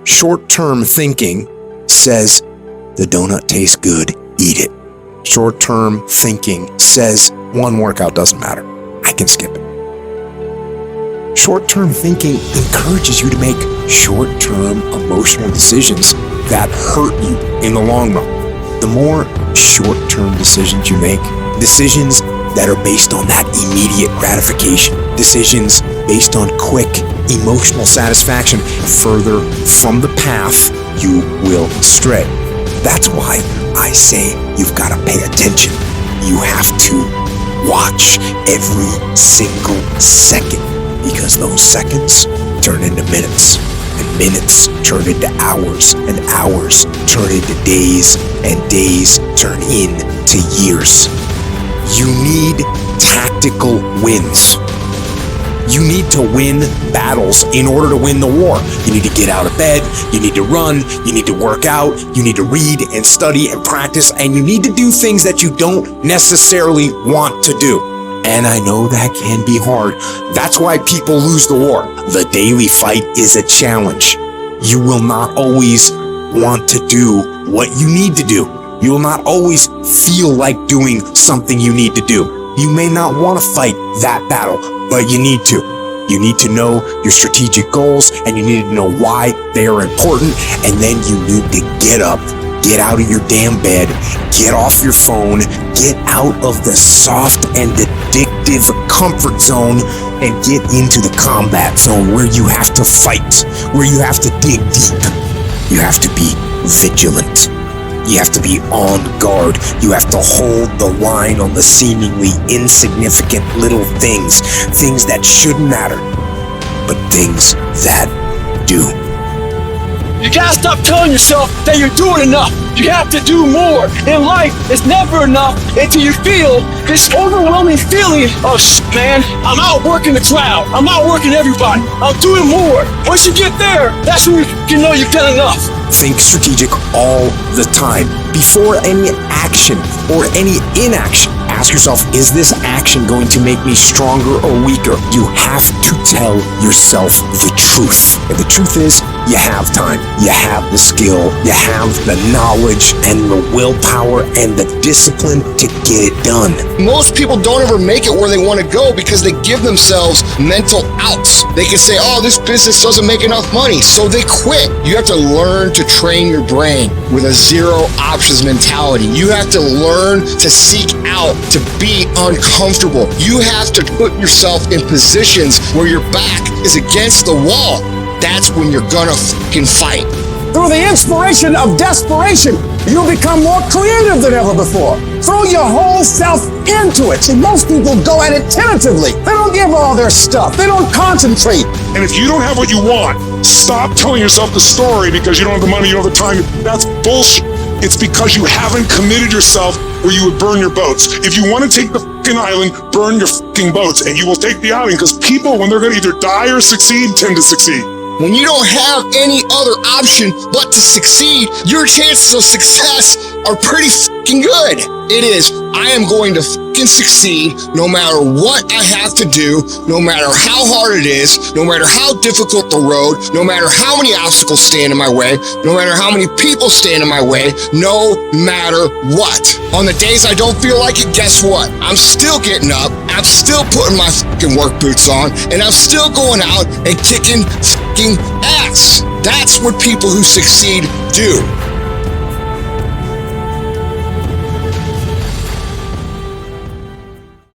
Short-term thinking says, the donut tastes good, eat it. Short-term thinking says, one workout doesn't matter, I can skip it. Short-term thinking encourages you to make short-term emotional decisions that hurt you in the long run. The more short-term decisions you make, decisions that are based on that immediate gratification, decisions based on quick emotional satisfaction, further from the path you will stray. That's why I say you've got to pay attention. You have to watch every single second, because those seconds turn into minutes, and minutes turn into hours, and hours turn into days, and days turn into years. You need tactical wins. You need to win battles in order to win the war. You need to get out of bed, you need to run, you need to work out, you need to read and study and practice, and you need to do things that you don't necessarily want to do. And I know that can be hard. That's why people lose the war. The daily fight is a challenge. You will not always want to do what you need to do. You will not always feel like doing something you need to do. You may not want to fight that battle, but you need to. You need to know your strategic goals, and you need to know why they are important, and then you need to get up, get out of your damn bed, get off your phone, get out of the soft and addictive comfort zone, and get into the combat zone where you have to fight, where you have to dig deep. You have to be vigilant. You have to be on guard. You have to hold the line on the seemingly insignificant little things that shouldn't matter, but things that do. You gotta stop telling yourself that you're doing enough. You have to do more. In life, it's never enough until you feel this overwhelming feeling of man, I'm outworking the crowd. I'm outworking everybody. I'm doing more. Once you get there, that's when you know you've done enough. Think strategic all the time. Before any action or any inaction, ask yourself, is this action going to make me stronger or weaker? You have to tell yourself the truth. And the truth is, you have time, you have the skill, you have the knowledge and the willpower and the discipline to get it done. Most people don't ever make it where they want to go because they give themselves mental outs. They can say, oh, this business doesn't make enough money, so they quit. You have to learn to train your brain with a zero options mentality. You have to learn to seek out, to be uncomfortable. You have to put yourself in positions where your back is against the wall. That's when you're gonna fucking fight. Through the inspiration of desperation, you'll become more creative than ever before. Throw your whole self into it. See, most people go at it tentatively. They don't give all their stuff. They don't concentrate. And if you don't have what you want, stop telling yourself the story because you don't have the money, you don't have the time. That's bullshit. It's because you haven't committed yourself where you would burn your boats. If you want to take the fucking island, burn your fucking boats, and you will take the island, because people, when they're going to either die or succeed, tend to succeed. When you don't have any other option but to succeed, your chances of success are pretty fucking good. It is, I am going to fucking succeed no matter what I have to do, no matter how hard it is, no matter how difficult the road, no matter how many obstacles stand in my way, no matter how many people stand in my way, no matter what. On the days I don't feel like it, guess what? I'm still getting up, I'm still putting my fucking work boots on, and I'm still going out and kicking fucking ass. That's what people who succeed do.